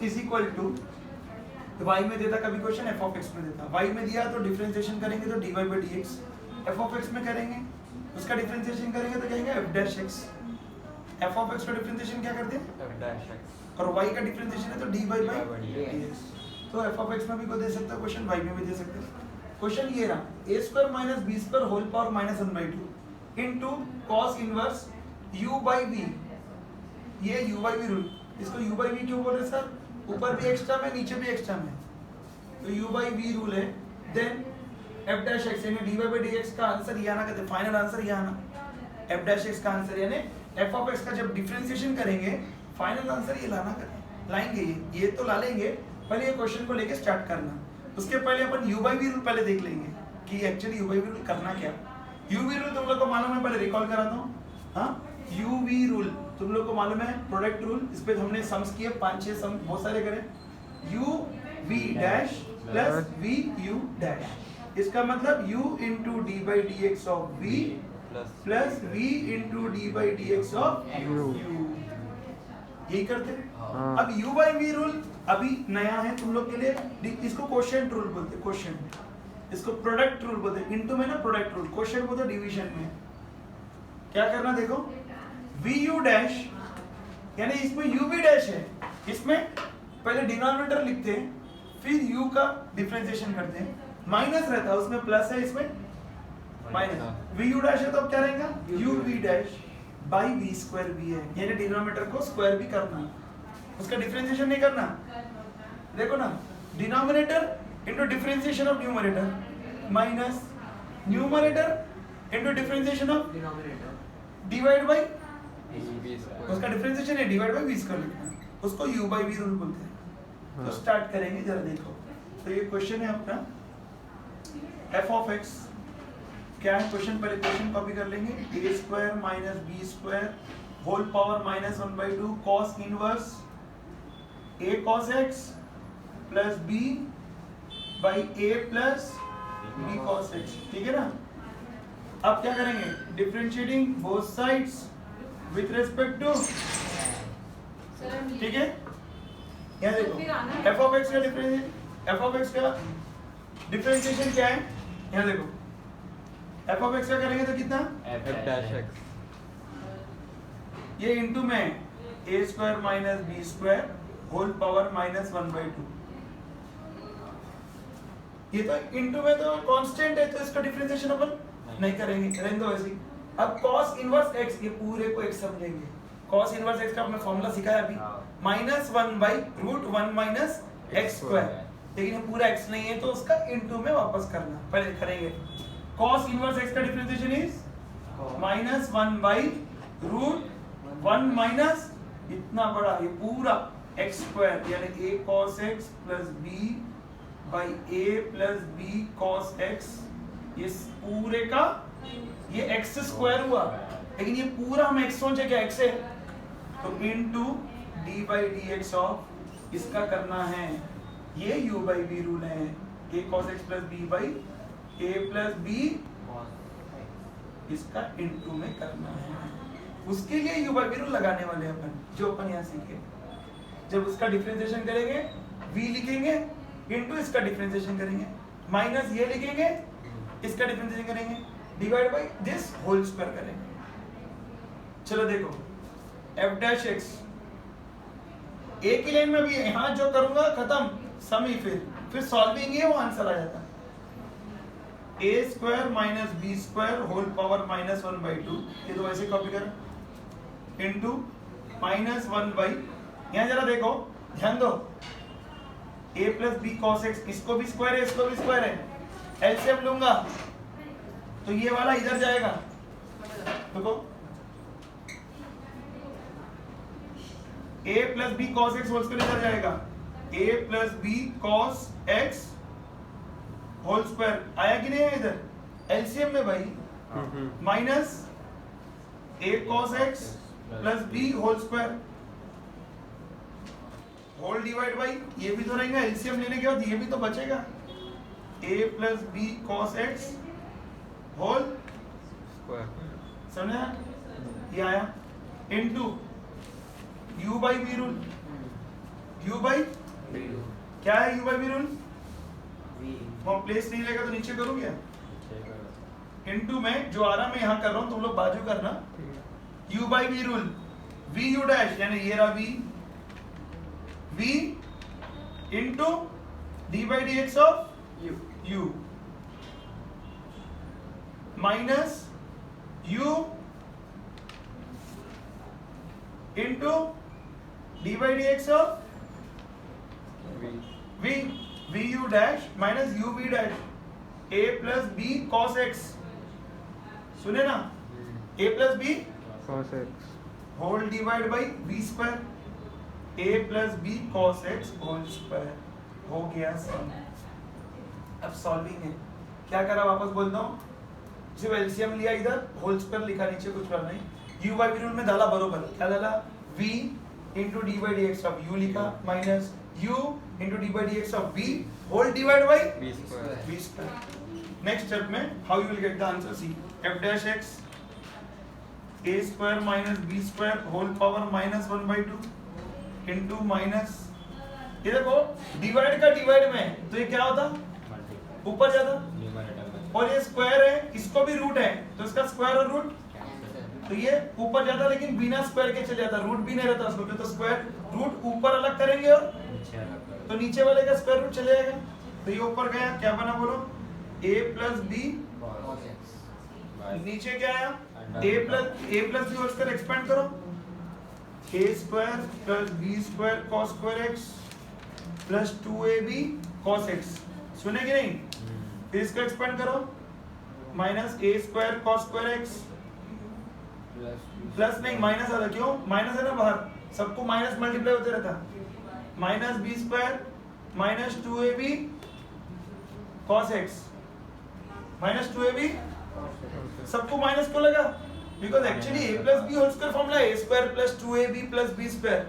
Is equal to, y में देता कभी क्वेश्चन f ऑफ x में देता, y में दिया तो डिफरेंशिएशन करेंगे तो dy by dx, f of x में करेंगे उसका डिफरेंशिएशन करेंगे तो कहेंगे f dash x, f of x का डिफरेंशिएशन क्या करते हैं f dash x और y का डिफरेंशिएशन है तो dy by dx, तो f ऑफ x में भी को दे सकता है क्वेश्चन, y में भी दे सकते हैं क्वेश्चन। ये रहा a square minus b square whole power minus 1/2 into cos inverse u by v, ये u by v रूल, इसको u by v क्यों बोल रहे सर, ऊपर भी एक्स टर्म है नीचे भी एक्स टर्म है, तो u by v रूल है, देन f डैश x यानी dy by dx का आंसर ये आना, कहते फाइनल आंसर ये आना, f डैश x का आंसर यानी f ऑफ x का जब डिफरेंशिएशन करेंगे फाइनल आंसर ये लाना लाएंगे, ये तो ला लेंगे, पहले ये क्वेश्चन को लेके स्टार्ट करना, उसके पहले अपन u by v रूल पहले देख लेंगे कि actually u by v rule करना क्या, u v रूल तुम लोग को मालूम है, पहले रिकॉल कराता हूँ, हाँ u v रूल तुम लोग को मालूम है, प्रोडक्ट रूल, इस पे हमने सम्स किए 5-6 सम बहुत सारे करे, u v dash plus v u dash, इसका मतलब u into d by dx of v plus v into d by dx of u, यही करते हैं। अब u by v रूल अभी नया है तुम लोग के लिए, इसको क्वोशिएंट रूल बोलते हैं, क्वोशिएंट, इसको प्रोडक्ट रूल बोलते हैं, इनटू में ना प्रोडक्ट रूल, क्वोशिएंट बोलते हैं डिवीजन में। क्या करना देखो, v u डैश यानी इसमें u v डैश है, इसमें पहले डिनोमिनेटर लिखते हैं फिर u का डिफरेंशिएशन करते हैं, माइनस रहता है उसमें प्लस है इसमें माइनस, v u डैश है तो अब क्या रहेगा u v dash by v square v है, यानी डिनोमिनेटर को स्क्वायर भी करना, उसका डिफरेंशिएशन नहीं करना, देखो ना denominator into differentiation of numerator minus numerator into differentiation of divide by, उसका डिफरेंशिएशन है डिवाइड बाय v स्क्वायर लिखना है, उसको u by v रूल बोलते हैं। तो स्टार्ट करेंगे जरा देखो, तो ये क्वेश्चन है अपना f ऑफ x क्या है क्वेश्चन, पहले क्वेश्चन कॉपी कर लेंगे, a square minus b square whole power minus 1/2 cos इनवर्स a cos x plus b by a plus b cos x, ठीक है ना। अब क्या करेंगे, differentiating both sides with respect to, ठीक है, यहाँ देखो f ऑफ x का डिफरेंशिएशन क्या है, यहाँ देखो f ऑफ x का करेंगे तो कितना f dash x, ये इनटू में a square minus b square whole power minus 1/2, ये तो इनटू में तो कांस्टेंट है तो इसका डिफरेंशिएशन अपन नहीं करेंगे, रहने दो ऐसे ही। अब cos इनवर्स x, ये पूरे को x समझेंगे, cos इनवर्स x का हमने फॉर्मूला सिखाया अभी, -1/√1 माइनस x स्क्वायर, लेकिन ये पूरा x नहीं है तो उसका इनटू में वापस करना, पहले करेंगे cos इनवर्स x का डिफरेंशिएशन इज -1/√1 माइनस इतना बड़ा ये पूरा x स्क्वायर यानी a cos x plus b by a plus b cos x, ये पूरे का ये x स्क्वायर हुआ, लेकिन ये पूरा हम x सोचे क्या x है, तो into d by dx of इसका करना है, ये u बाई b रूल है, a cos x plus b by a plus b इसका इनटू में करना है, उसके लिए u बाई b रूल लगाने वाले हैं अपन, जो अपन यहाँ सीखे, जब उसका डिफरेंशिएशन करेंगे v लिखेंगे इनटू इसका डिफरेंशिएशन करेंगे, माइनस ये लिखेंगे इसका डिफरेंशिएशन करेंगे, divide by this whole square करेंगे। चलो देखो f डैश x एक ही लाइन में भी यहाँ जो करूंगा खत्म सम ही, फिर सॉल्विंग है वो आंसर आ जाता है, a square minus b square whole power minus 1/2, ये तो वैसे कॉपी कर, इनटू माइनस 1 यहाँ जरा देखो ध्यान दो, a plus b cos x, इसको भी स्क्वायर है इसको भी स्क्वायर है, एलसीएम लूंगा तो ये वाला इधर जाएगा, देखो a plus b cos x whole square इधर जाएगा, a plus b cos x whole square आया कि नहीं है इधर, एलसीएम में भाई minus a cos x plus b whole square whole divide by, ये भी तो रहेगा एलसीएम लेने के बाद ये भी तो बचेगा, a plus b cos x whole square, समझा, ये आया into u by v rule, u by क्या है u by v rule V वहाँ प्लेस नहीं लेगा तो नीचे करूँ क्या चेक इनटू में जो आ रहा मैं यहाँ कर रहा हूँ तुम लोग बाजू करना u by v rule v u dash यानी ये रहा v into d by dx of u minus u into d by dx of v v u dash minus u v dash a plus b cos x सुने ना a plus b cos x whole divide by v square a plus b cos x whole square हो गया सम। अब solving है क्या करा वापस बोलता हूँ सिर्फ एलसीएम लिया इधर होल स्क्वायर लिखा नीचे कुछ करना नहीं u बाई v रूल में डाला बरोबर क्या डाला v into d by d x of u लिखा minus u into d by d x of v whole divide by b square v square. Next step में how you will get the answer see f dash x a square minus b square whole power minus 1/2 into minus ये देखो divide का divide में तो ये क्या होता ऊपर जाता और ये स्क्वायर है इसको भी रूट है तो इसका स्क्वायर और रूट तो ये ऊपर जाता लेकिन बिना स्क्वायर के चले जाता रूट भी नहीं रहता उसको तो स्क्वायर रूट ऊपर अलग करेंगे और तो नीचे वाले का स्क्वायर रूट चले जाएगा तो ये ऊपर गया क्या बना बोलो a प्लस बी नीचे क्या आया a प्लस बी उसका एक्सपेंड करो a स्क्वायर plus b square cos square x plus 2ab cos x सुने कि नहीं फिर इसका एक्सपेंड करो minus a square cos square x plus नहीं माइनस आता क्यों माइनस है ना बाहर सबको माइनस मल्टीप्लाई होते रहता minus B square minus 2ab cos x minus 2ab सबको माइनस क्यों लगा because actually a plus B whole square formula है a स्क्वायर प्लस 2ab प्लस b स्क्वायर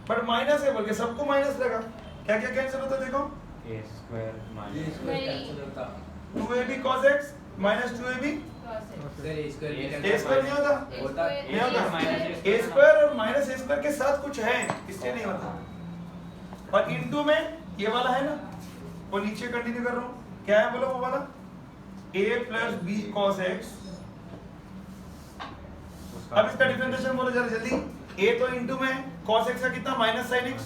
बट माइनस है बोल के सबको माइनस लगा क्या क्या कैंसिल होता देखो a square minus 2ab cos x minus 2ab a square नहीं होता नहीं होता a स्क्वायर और माइनस a स्क्वायर के साथ कुछ है इससे नहीं होता और इनटू में ये वाला है ना वो नीचे कंटिन्यू कर रहा हूँ क्या है बोलो वो वाला a plus b cos x अब इसका डिफरेंशिएशन बोलो जरा जल्दी a तो इनटू में cos x का कितना माइनस sin x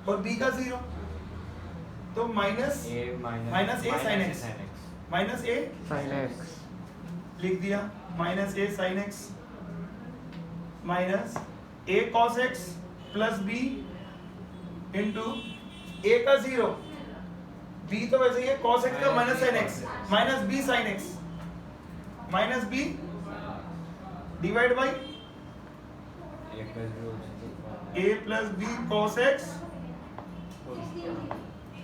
और b का 0 तो minus a minus a sin x minus a sin x लिख दिया minus a sin x minus a cos x plus b into a का 0 b तो वैसे ही है cos x का minus sin x minus b sin x minus b divide by a plus b cos x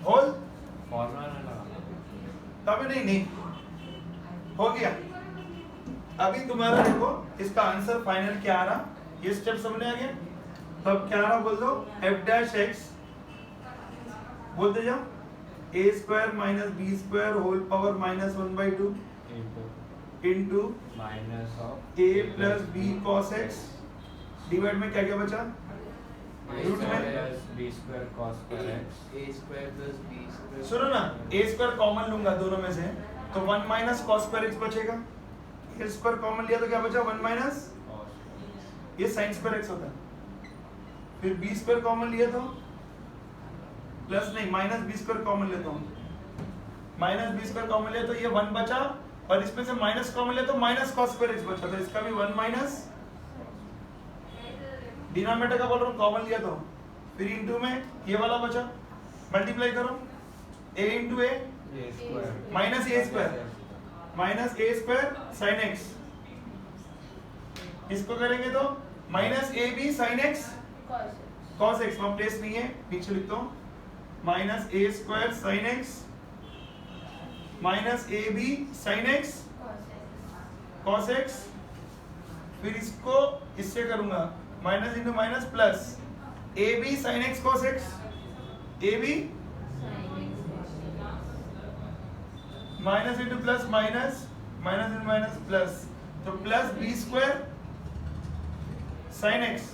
whole तभी नहीं हो गया। अभी तुम्हारा देखो इसका आंसर फाइनल क्या आ रहा ये स्टेप समझ आ गया तो अब क्या आ रहा बोल दो f डैश x बोलते जाओ a square minus b square whole power minus 1/2 into minus of a plus b cos x divide में क्या क्या बचा रूट में b square cos square x a square plus b square सुनो ना a square common लूंगा दोनों में से तो 1 माइनस cos स्क्वायर x बचेगा a स्क्वायर कॉमन लिया तो क्या बचा 1 माइनस ये sin स्क्वायर x होता है फिर b स्क्वायर कॉमन लिया तो प्लस नहीं माइनस b स्क्वायर कॉमन लेता हूँ माइनस b स्क्वायर कॉमन लिया तो ये 1 बचा और इसमें से माइनस कॉमन लिया तो माइनस cos स्क्वायर x बचा तो इसका भी 1 माइनस डिनोमिनेटर का बोल रहा हूँ कॉमन लिया तो फिर इनटू में ये वाला बचा मल्टीप्लाई करो a into a square minus a square sin x इसको करेंगे तो minus a b sin x cos x वहाँ प्लेस नहीं है नीचे लिखता हूँ minus a square sin x minus a b sin x cos x फिर इसको इससे करूंगा minus into minus plus a b sine x cos x a b minus into plus minus minus into minus plus तो plus b square sine x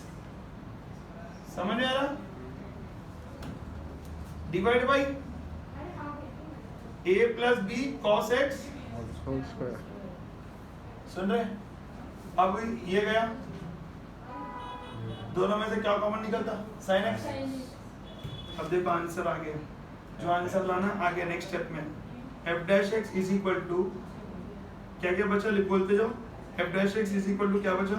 समझ में आ रहा divide by a plus B cos x whole square. सुन रहे हैं? अब ये गया, दोनों में से क्या कॉमन निकलता? sin x। अब देखो आंसर आ गया, जो आंसर लाना आ गया नेक्स्ट स्टेप में। f dash x is equal to क्या क्या बचा, बोलते जाओ। f dash x is equal to क्या बचा?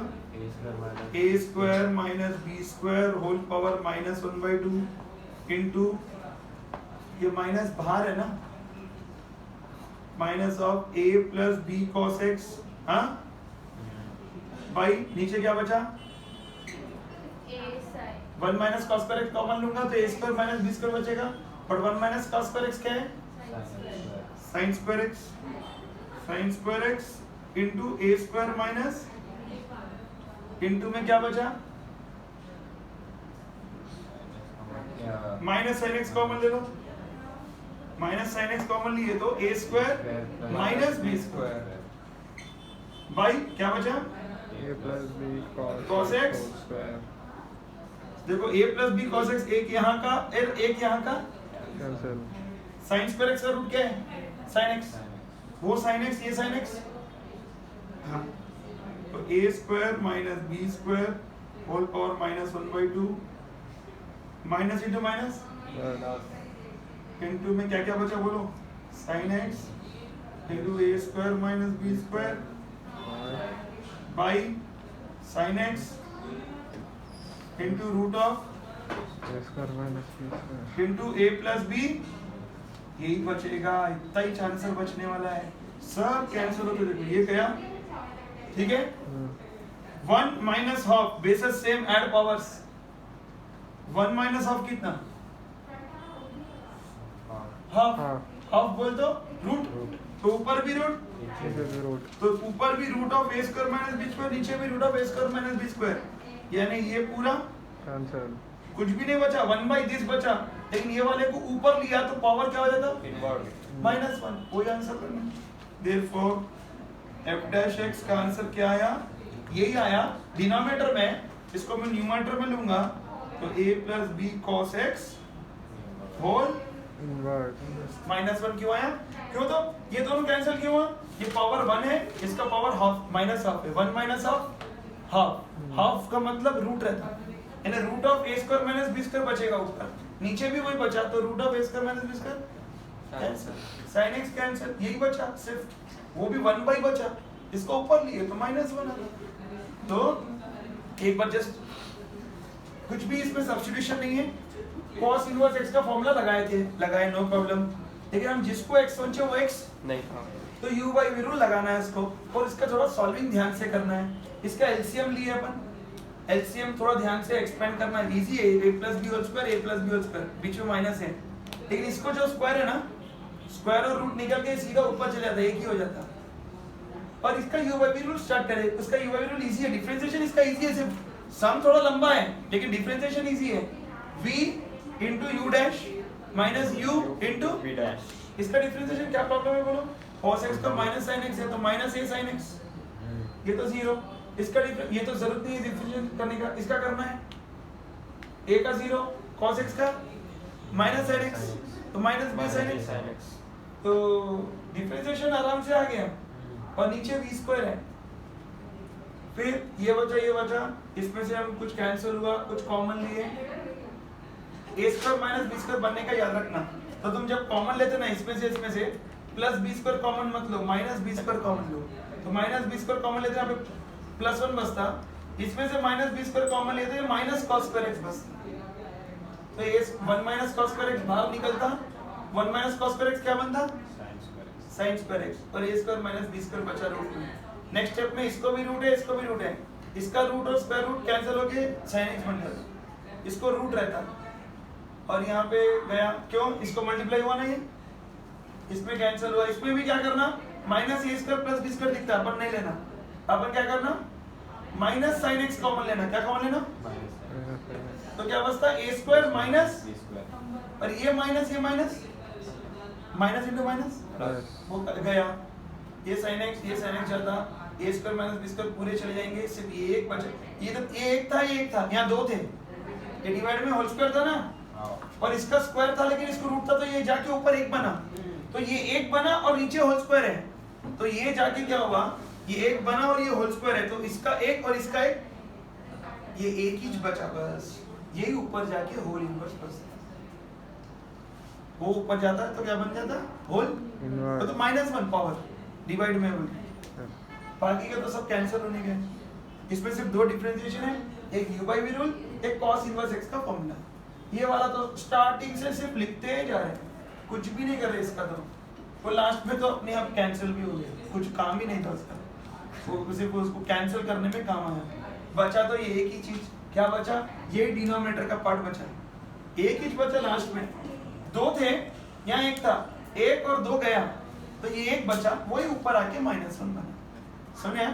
a square minus B square whole power minus 1/2 into, ये माइनस बाहर है ना, minus of a plus B cos x, हाँ बाई नीचे क्या बचा? 1 minus cos square x common लूंगा तो a स्क्वायर माइनस बी स्क्वायर बचेगा, और 1 माइनस cos स्क्वायर x क्या है? sin square x, sin square x into a square minus, into में क्या बचा? माइनस sin x कॉमन ले लो, माइनस sin x कॉमन लिए तो a square minus b square by क्या बचा? a plus B cos x square देखो a plus B cos x, एक यहाँ का और एक यहाँ का, कैंसिल। sin स्क्वायर x का रूट क्या है? sin x, वो sin x ये sin x, हाँ तो a square minus B square whole power minus 1/2 minus into minus into में क्या क्या बचा बोलो? sin x into a square minus b square by sin x into root of a square minus B square into a plus b, यही बचेगा, इतना ही answer बचने वाला है, सब कैंसिल होते देखो ये गया, ठीक है। 1 minus half basis same add powers, 1 minus half कितना? हाफ, हाफ बोल दो रूट, तो ऊपर भी रूट, रूट तो ऊपर भी root of a square minus b square, नीचे भी root of a square minus b square, यानी ये पूरा कैंसिल। कुछ भी नहीं बचा, 1/this बचा, लेकिन ये वाले को ऊपर लिया तो पावर क्या हो जाता? -1, वही आंसर करना। देयरफॉर f डैश x का आंसर क्या आया? यही आया डिनोमिनेटर में, इसको मैं न्यूमरेटर में लूंगा तो a plus B cos x whole invert -1 क्यों आया? क्यों तो ये दोनों कैंसिल क्यों हुआ? ये पावर 1 है, इसका पावर हाफ माइनस हाफ है, 1 माइनस हाफ हाफ, हाफ का मतलब रूट रहता है, यानी root of a square minus b square बचेगा ऊपर, नीचे भी वही बचा तो root of a square minus b square cancel, sin x cancel, यही बचा सिर्फ, वो भी 1 बचा, इसको ऊपर लिए तो -1 आ गया। तो एक बार जस्ट कुछ भी इसमें सब्स्टिट्यूशन नहीं है, cos इनवर्स x का फॉर्मूला लगाए नो प्रॉब्लम, लेकिन हम जिसको x समझे वो x नहीं, तो u बाई v रूल लगाना है इसको, और इसका थोड़ा सॉल्विंग ध्यान से करना है। इसका एलसीएम लिए अपन, एलसीएम थोड़ा ध्यान से एक्सपेंड करना है, इजी है, a plus B whole square, a plus B whole square, बीच में माइनस है, लेकिन इसको जो स्क्वायर है ना, स्क्वायर और रूट निकल के सीधा ऊपर चले जाता है, एक ही हो जाता है। और इसका u by v rule start करें, उसका u by v rule easy है, डिफरेंशिएशन इसका इजी है, सिर्फ सम थोड़ा लंबा है लेकिन डिफरेंशिएशन इजी है, v into u dash minus u into v dash, इसका डिफरेंशिएशन क्या प्रॉब्लम है बोलो? cos x का माइनस sin x है तो माइनस a sin x, ये तो 0, इसका ये तो जरूरत नहीं है डिफरेंशिएशन करने का, इसका करना है a का 0, cos x का माइनस sin x तो माइनस b sin x, तो डिफरेंशिएशन आराम से आ गया, और नीचे v स्क्वायर है, फिर ये बचा, इसमें से हम कुछ कैंसिल हुआ, कुछ कॉमन लिए, a square minus b square बनने का याद रखना, तो तुम जब कॉमन लेते ना इसमें से प्लस b स्क्वायर कॉमन मत लो, माइनस b स्क्वायर कॉमन लो, तो माइनस b स्क्वायर कॉमन लेते यहाँ पे +1 बचता, इसमें से माइनस b स्क्वायर कॉमन लेते हैं माइनस cos स्क्वायर x बचता, तो ये 1 माइनस cos स्क्वायर x बाहर निकलता, 1 माइनस cos स्क्वायर x क्या बनता? sin स्क्वायर x, और a square minus b square बचा रूट में। नेक्स्ट स्टेप में इसको भी रूट है, इसको भी रूट है, इसका रूट और स्क्वायर रूट कैंसिल होके sin x बन जाता, इसको रूट रहता, और यहाँ पे गया, क्यों? इसको मल्टीप्लाई हुआ ना, ये इसमें कैंसिल हुआ, इसमें भी क्या करना? माइनस a स्क्वायर प्लस b स्क्वायर दिखता है, अपन नहीं लेना, अपन क्या करना? माइनस sin x कॉमन लेना, क्या कॉमन लेना? तो क्या बचता? a स्क्वायर माइनस, और ये माइनस इंटू माइनस वो गया, ये sin x चलता, a square minus b square पूरे चले जाएंगे, सिर्फ ये एक बचा, ये तो ये एक था, यहाँ दो थे, ये डिवाइड में होल स्क्वायर था ना, और इसका स्क्वायर था लेकिन इसको रूट था, तो ये जाके ऊपर एक बना, तो ये एक बना और नीचे होल स्क्वायर है, तो ये जाके क्या हुआ, ये एक बना और ये होल स्क्वायर है, तो इसका एक और इसका एक, ये एक ही बचा बस, यही ऊपर जाके होल इनवर्स बस, वो ऊपर जाता है तो क्या बन जाता है होल, इनवर्स। तो -1 पावर डिवाइड में होगी, बाकी का तो सब कैंसिल होने गए। इसमें सिर्फ दो डिफरेंशिएशन है, एक u by v रूल, एक cos इनवर्स x का फॉर्मूला। ये वाला तो स्टार्टिंग से सिर्फ लिखते ही जा रहे हैं, कुछ भी नहीं कर रहे इसका, तो वो लास्ट में तो अपने आप कैंसिल भी हो गया, कुछ काम ही नहीं था उसका, वो सिर्फ उसको कैंसिल करने में काम आया। बचा तो ये एक ही चीज, क्या बचा, ये डिनोमिनेटर का पार्ट बचा, एक ही बचा लास्ट में, दो थे यहाँ एक था, एक और दो गया, तो ये एक बचा, वही ऊपर आके -1 बना, समझे?